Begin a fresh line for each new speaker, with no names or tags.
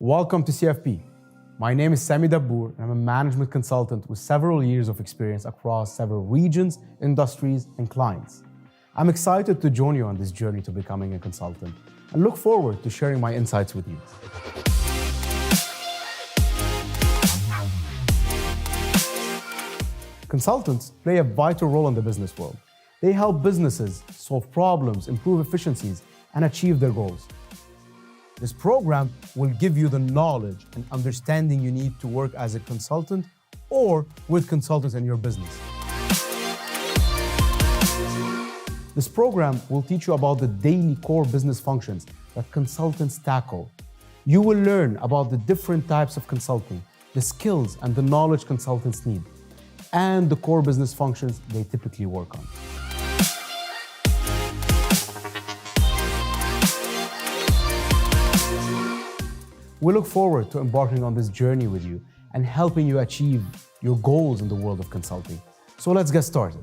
Welcome to CFP. My name is Sami Dabbour, and I'm a management consultant with several years of experience across several regions, industries, and clients. I'm excited to join you on this journey to becoming a consultant and look forward to sharing my insights with you. Consultants play a vital role in the business world. They help businesses solve problems, improve efficiencies, and achieve their goals. This program will give you the knowledge and understanding you need to work as a consultant or with consultants in your business. This program will teach you about the daily core business functions that consultants tackle. You will learn about the different types of consulting, the skills and the knowledge consultants need, and the core business functions they typically work on. We look forward to embarking on this journey with you and helping you achieve your goals in the world of consulting. So let's get started.